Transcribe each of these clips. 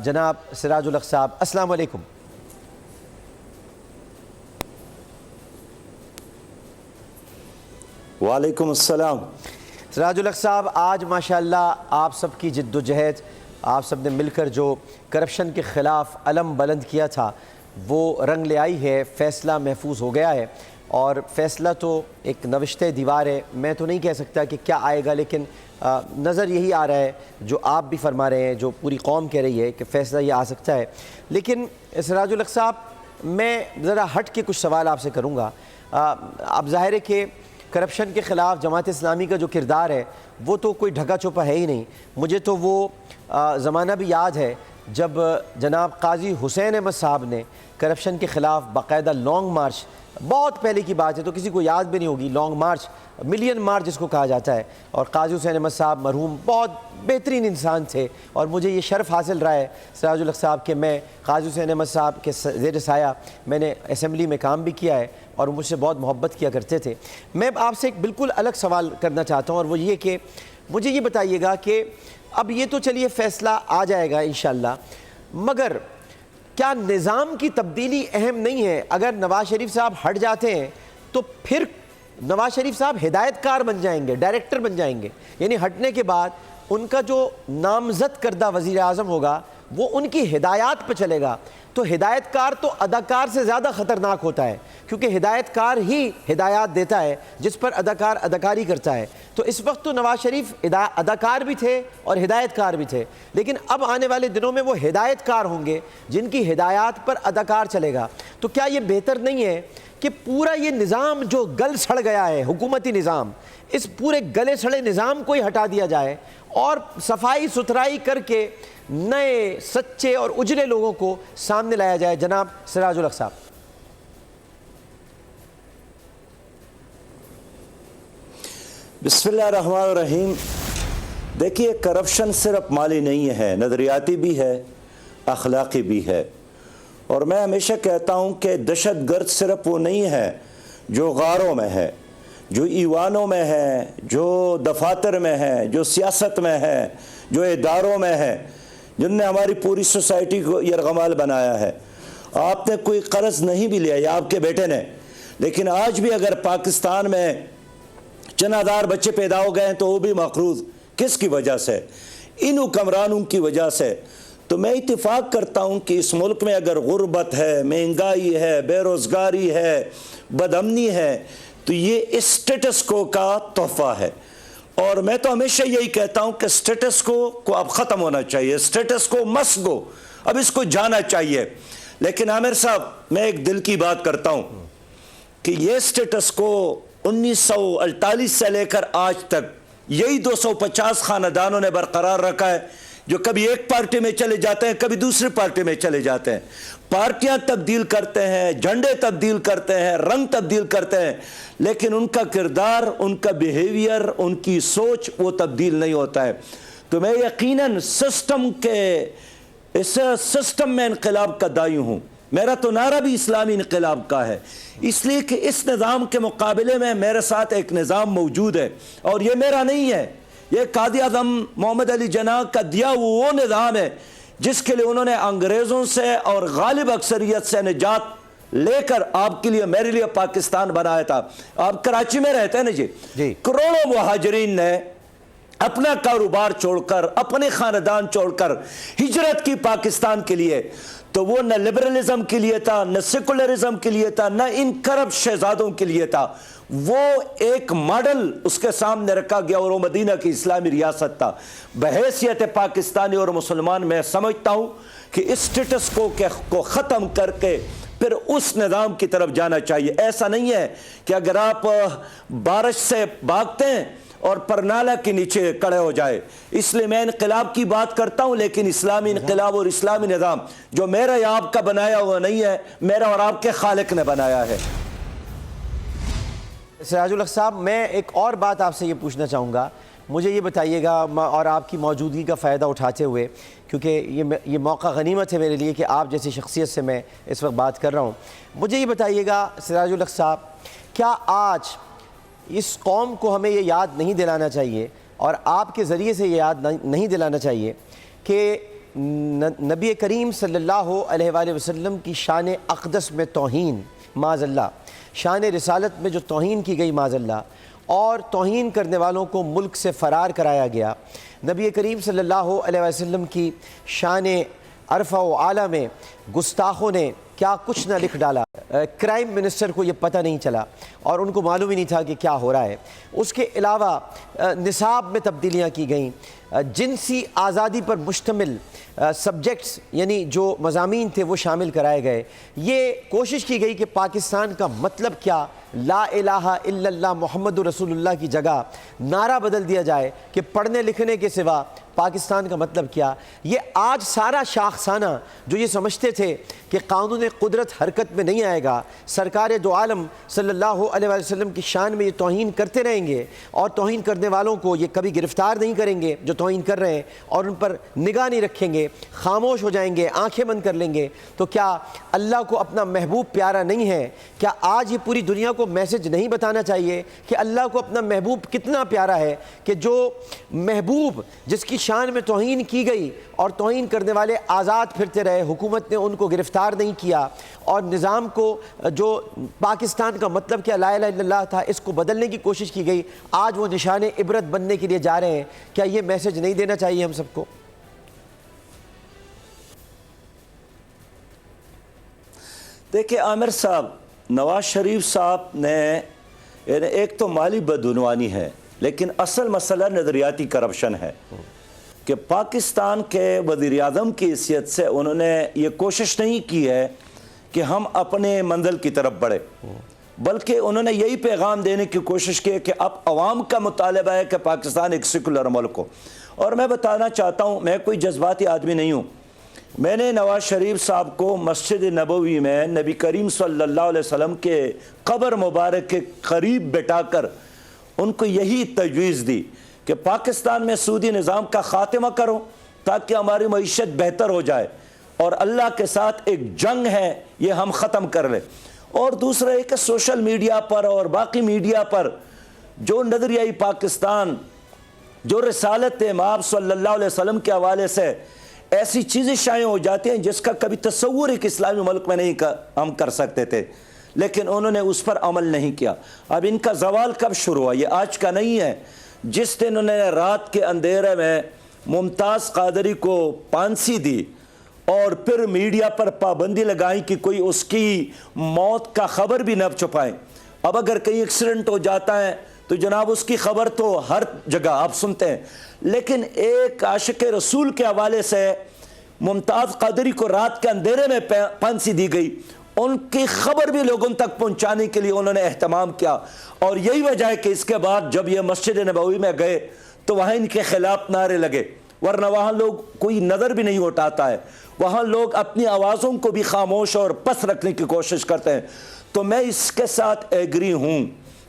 جناب سراج الحق صاحب، السلام علیکم۔ وعلیکم السلام۔ سراج الحق صاحب، آج ماشاءاللہ آپ سب کی جد و جہد، آپ سب نے مل کر جو کرپشن کے خلاف علم بلند کیا تھا وہ رنگ لے آئی ہے، فیصلہ محفوظ ہو گیا ہے، اور فیصلہ تو ایک نوشتہ دیوار ہے۔ میں تو نہیں کہہ سکتا کہ کیا آئے گا، لیکن نظر یہی آ رہا ہے جو آپ بھی فرما رہے ہیں، جو پوری قوم کہہ رہی ہے کہ فیصلہ یہ آ سکتا ہے۔ لیکن سراج الحق صاحب، میں ذرا ہٹ کے کچھ سوال آپ سے کروں گا۔ اب ظاہر ہے کہ کرپشن کے خلاف جماعت اسلامی کا جو کردار ہے وہ تو کوئی ڈھکا چھپا ہے ہی نہیں۔ مجھے تو وہ زمانہ بھی یاد ہے جب جناب قاضی حسین احمد صاحب نے کرپشن کے خلاف باقاعدہ لانگ مارچ، بہت پہلے کی بات ہے تو کسی کو یاد بھی نہیں ہوگی، لانگ مارچ، ملین مارچ جس کو کہا جاتا ہے، اور قاضی حسین احمد صاحب مرحوم بہت بہترین انسان تھے، اور مجھے یہ شرف حاصل رہا ہے سراج الحق صاحب کہ میں قاضی حسین احمد صاحب کے زیر سایہ میں نے اسمبلی میں کام بھی کیا ہے، اور مجھ سے بہت محبت کیا کرتے تھے۔ میں آپ سے ایک بالکل الگ سوال کرنا چاہتا ہوں، اور وہ یہ کہ مجھے یہ بتائیے گا کہ اب یہ تو چلیے فیصلہ آ جائے گا انشاءاللہ، مگر کیا نظام کی تبدیلی اہم نہیں ہے؟ اگر نواز شریف صاحب ہٹ جاتے ہیں تو پھر نواز شریف صاحب ہدایت کار بن جائیں گے، ڈائریکٹر بن جائیں گے، یعنی ہٹنے کے بعد ان کا جو نامزد کردہ وزیر اعظم ہوگا وہ ان کی ہدایات پہ چلے گا، تو ہدایت کار تو اداکار سے زیادہ خطرناک ہوتا ہے، کیونکہ ہدایت کار ہی ہدایات دیتا ہے جس پر اداکار اداکاری کرتا ہے۔ تو اس وقت تو نواز شریف اداکار بھی تھے اور ہدایت کار بھی تھے، لیکن اب آنے والے دنوں میں وہ ہدایت کار ہوں گے جن کی ہدایات پر اداکار چلے گا۔ تو کیا یہ بہتر نہیں ہے کہ پورا یہ نظام جو گل سڑ گیا ہے، حکومتی نظام، اس پورے گلے سڑے نظام کو ہی ہٹا دیا جائے اور صفائی ستھرائی کر کے نئے سچے اور اجلے لوگوں کو سامنے لایا جائے؟ جناب سراج الحق صاحب۔ بسم اللہ الرحمن الرحیم۔ دیکھیے، کرپشن صرف مالی نہیں ہے، نظریاتی بھی ہے، اخلاقی بھی ہے، اور میں ہمیشہ کہتا ہوں کہ دہشت گرد صرف وہ نہیں ہے جو غاروں میں ہے، جو ایوانوں میں ہے، جو دفاتر میں ہے، جو سیاست میں ہے، جو اداروں میں ہے، جن نے ہماری پوری سوسائٹی کو یرغمال بنایا ہے۔ آپ نے کوئی قرض نہیں بھی لیا، یا آپ کے بیٹے نے، لیکن آج بھی اگر پاکستان میں چند ہزار بچے پیدا ہو گئے ہیں تو وہ بھی مقروض کس کی وجہ سے؟ ان حکمرانوں کی وجہ سے۔ تو میں اتفاق کرتا ہوں کہ اس ملک میں اگر غربت ہے، مہنگائی ہے، بے روزگاری ہے، بدامنی ہے، تو یہ اسٹیٹس کو کا تحفہ ہے، اور میں تو ہمیشہ یہی کہتا ہوں کہ اسٹیٹس کو اب ختم ہونا چاہیے، اسٹیٹس کو مس گو، اب اس کو جانا چاہیے۔ لیکن عامر صاحب، میں ایک دل کی بات کرتا ہوں کہ یہ اسٹیٹس کو 1948 سے لے کر آج تک یہی 250 خاندانوں نے برقرار رکھا ہے، جو کبھی ایک پارٹی میں چلے جاتے ہیں، کبھی دوسری پارٹی میں چلے جاتے ہیں، پارٹیاں تبدیل کرتے ہیں، جھنڈے تبدیل کرتے ہیں، رنگ تبدیل کرتے ہیں، لیکن ان کا کردار، ان کا بیہیویئر، ان کی سوچ وہ تبدیل نہیں ہوتا ہے۔ تو میں یقیناً اس سسٹم میں انقلاب کا دائی ہوں۔ میرا تو نعرہ بھی اسلامی انقلاب کا ہے، اس لیے کہ اس نظام کے مقابلے میں میرے ساتھ ایک نظام موجود ہے، اور یہ میرا نہیں ہے، یہ قائد اعظم محمد علی جناح کا دیا وہ نظام ہے جس کے لیے انہوں نے انگریزوں سے اور غالب اکثریت سے نجات لے کر آپ کے لیے، میرے لیے پاکستان بنایا تھا۔ آپ کراچی میں رہتے ہیں نا جی، کروڑوں مہاجرین نے اپنا کاروبار چھوڑ کر، اپنے خاندان چھوڑ کر ہجرت کی پاکستان کے لیے، تو وہ نہ لبرلزم کے لیے تھا، نہ سیکولرزم کے لیے تھا، نہ ان کرپٹ شہزادوں کے لیے تھا، وہ ایک ماڈل اس کے سامنے رکھا گیا، اور وہ مدینہ کی اسلامی ریاست تھا۔ بحیثیت پاکستانی اور مسلمان میں سمجھتا ہوں کہ اس اسٹیٹس کو ختم کر کے پھر اس نظام کی طرف جانا چاہیے۔ ایسا نہیں ہے کہ اگر آپ بارش سے بھاگتے ہیں اور پرنالہ کے نیچے کڑے ہو جائے۔ اس لیے میں انقلاب کی بات کرتا ہوں، لیکن اسلامی انقلاب اور اسلامی نظام جو میرا یا آپ کا بنایا ہوا نہیں ہے، میرا اور آپ کے خالق نے بنایا ہے۔ سراج الحق صاحب، میں ایک اور بات آپ سے یہ پوچھنا چاہوں گا، مجھے یہ بتائیے گا، اور آپ کی موجودگی کا فائدہ اٹھاتے ہوئے، کیونکہ یہ موقع غنیمت ہے میرے لیے کہ آپ جیسی شخصیت سے میں اس وقت بات کر رہا ہوں، مجھے یہ بتائیے گا سراج الحق صاحب، کیا آج اس قوم کو ہمیں یہ یاد نہیں دلانا چاہیے، اور آپ کے ذریعے سے یہ یاد نہیں دلانا چاہیے کہ نبی کریم صلی اللہ علیہ وآلہ وسلم کی شان اقدس میں توہین، معاذ اللہ، شان رسالت میں جو توہین کی گئی معاذ اللہ، اور توہین کرنے والوں کو ملک سے فرار کرایا گیا۔ نبی کریم صلی اللہ علیہ وسلم کی شان عرفہ و اعلیٰ میں گستاخوں نے کیا کچھ نہ لکھ ڈالا۔ کرائم منسٹر کو یہ پتہ نہیں چلا اور ان کو معلوم ہی نہیں تھا کہ کیا ہو رہا ہے۔ اس کے علاوہ نصاب میں تبدیلیاں کی گئیں، جنسی آزادی پر مشتمل سبجیکٹس یعنی جو مضامین تھے وہ شامل کرائے گئے۔ یہ کوشش کی گئی کہ پاکستان کا مطلب کیا، لا الہ الا اللہ محمد رسول اللہ کی جگہ نعرہ بدل دیا جائے کہ پڑھنے لکھنے کے سوا پاکستان کا مطلب کیا۔ یہ آج سارا شاخسانہ جو یہ سمجھتے تھے کہ قانون قدرت حرکت میں نہیں آئے گا، سرکار دو عالم صلی اللہ علیہ وسلم کی شان میں یہ توہین کرتے رہیں گے اور توہین کرنے والوں کو یہ کبھی گرفتار نہیں کریں گے جو توہین کر رہے ہیں، اور ان پر نگاہ نہیں رکھیں گے، خاموش ہو جائیں گے، آنکھیں بند کر لیں گے، تو کیا اللہ کو اپنا محبوب پیارا نہیں ہے؟ کیا آج یہ پوری دنیا کو میسج نہیں بتانا چاہیے کہ اللہ کو اپنا محبوب کتنا پیارا ہے کہ جو محبوب جس کی شان میں توہین کی گئی اور توہین کرنے والے آزاد پھرتے رہے، حکومت نے ان کو گرفتار نہیں کیا، اور نظام کو جو پاکستان کا مطلب کیا لا الہ الا اللہ تھا اس کو بدلنے کی کوشش کی گئی، آج وہ نشان عبرت بننے کے لیے جا رہے ہیں۔ کیا یہ میسج نہیں دینا چاہیے ہم سب کو؟ دیکھیں عامر صاحب، نواز شریف صاحب نے ایک تو مالی بدعنوانی ہے، لیکن اصل مسئلہ نظریاتی کرپشن ہے کہ پاکستان کے وزیر اعظم کی حیثیت سے انہوں نے یہ کوشش نہیں کی ہے کہ ہم اپنے منزل کی طرف بڑھے، بلکہ انہوں نے یہی پیغام دینے کی کوشش کی کہ اب عوام کا مطالبہ ہے کہ پاکستان ایک سیکولر ملک ہو۔ اور میں بتانا چاہتا ہوں، میں کوئی جذباتی آدمی نہیں ہوں، میں نے نواز شریف صاحب کو مسجد نبوی میں نبی کریم صلی اللہ علیہ وسلم کے قبر مبارک کے قریب بٹھا کر ان کو یہی تجویز دی کہ پاکستان میں سودی نظام کا خاتمہ کرو تاکہ ہماری معیشت بہتر ہو جائے، اور اللہ کے ساتھ ایک جنگ ہے یہ ہم ختم کر لیں۔ اور دوسرا ہے کہ سوشل میڈیا پر اور باقی میڈیا پر جو نظریائی پاکستان، جو رسالت امام صلی اللہ علیہ وسلم کے حوالے سے ایسی چیزیں شائع ہو جاتی ہیں جس کا کبھی تصور ایک اسلامی ملک میں نہیں ہم کر سکتے تھے، لیکن انہوں نے اس پر عمل نہیں کیا۔ اب ان کا زوال کب شروع ہوا؟ یہ آج کا نہیں ہے۔ جس دن انہوں نے رات کے اندھیرے میں ممتاز قادری کو پھانسی دی اور پھر میڈیا پر پابندی لگائی کہ کوئی اس کی موت کا خبر بھی نہ چھپائیں۔ اب اگر کہیں ایکسیڈنٹ ہو جاتا ہے تو جناب اس کی خبر تو ہر جگہ آپ سنتے ہیں، لیکن ایک عاشق رسول کے حوالے سے ممتاز قادری کو رات کے اندھیرے میں پھانسی دی گئی، ان کی خبر بھی لوگوں تک پہنچانے کے لیے انہوں نے اہتمام کیا۔ اور یہی وجہ ہے کہ اس کے بعد جب یہ مسجد نبوی میں گئے تو وہاں ان کے خلاف نعرے لگے، ورنہ وہاں لوگ کوئی نظر بھی نہیں اٹھاتا ہے، وہاں لوگ اپنی آوازوں کو بھی خاموش اور پس رکھنے کی کوشش کرتے ہیں۔ تو میں اس کے ساتھ ایگری ہوں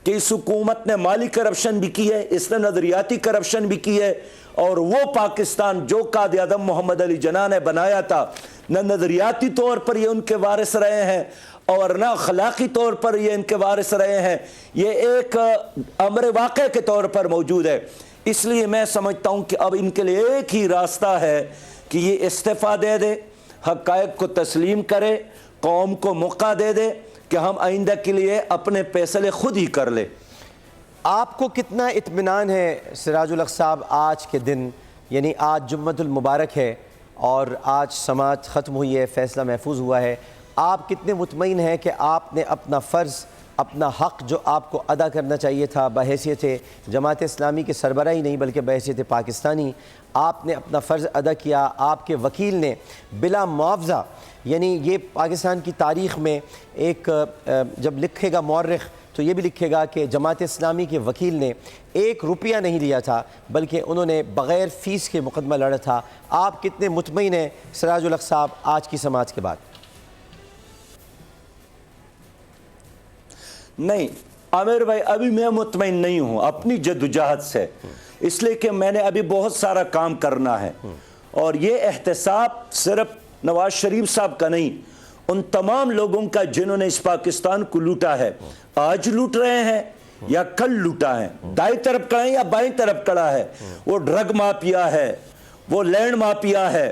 کہ اس حکومت نے مالی کرپشن بھی کی ہے، اس نے نظریاتی کرپشن بھی کی ہے، اور وہ پاکستان جو قائد اعظم محمد علی جناح نے بنایا تھا، نہ نظریاتی طور پر یہ ان کے وارث رہے ہیں اور نہ اخلاقی طور پر یہ ان کے وارث رہے ہیں، یہ ایک امر واقع کے طور پر موجود ہے۔ اس لیے میں سمجھتا ہوں کہ اب ان کے لیے ایک ہی راستہ ہے کہ یہ استعفیٰ دے دے، حقائق کو تسلیم کرے، قوم کو موقع دے دے کہ ہم آئندہ کے لیے اپنے فیصلے خود ہی کر لیں۔ آپ کو کتنا اطمینان ہے سراج الحق صاحب آج کے دن، یعنی آج جمعۃ المبارک ہے اور آج سماعت ختم ہوئی ہے، فیصلہ محفوظ ہوا ہے، آپ کتنے مطمئن ہیں کہ آپ نے اپنا فرض، اپنا حق جو آپ کو ادا کرنا چاہیے تھا بحیثیت جماعت اسلامی کے سربراہ ہی نہیں بلکہ بحیثیت پاکستانی، آپ نے اپنا فرض ادا کیا؟ آپ کے وکیل نے بلا معاوضہ، یعنی یہ پاکستان کی تاریخ میں ایک جب لکھے گا مورخ تو یہ بھی لکھے گا کہ جماعت اسلامی کے وکیل نے 1 روپیہ نہیں لیا تھا بلکہ انہوں نے بغیر فیس کے مقدمہ لڑا تھا۔ آپ کتنے مطمئن ہیں سراج الحق صاحب آج کی سماعت کے بعد؟ نہیں عامر بھائی، ابھی میں مطمئن نہیں ہوں اپنی جدوجہد سے، اس لیے کہ میں نے ابھی بہت سارا کام کرنا ہے، اور یہ احتساب صرف نواز شریف صاحب کا نہیں، ان تمام لوگوں کا جنہوں نے اس پاکستان کو لوٹا ہے، آج لوٹ رہے ہیں یا کل لوٹا ہے، دائیں طرف کھڑا ہے یا بائیں طرف کھڑا ہے، وہ ڈرگ مافیا ہے، وہ لینڈ مافیا ہے،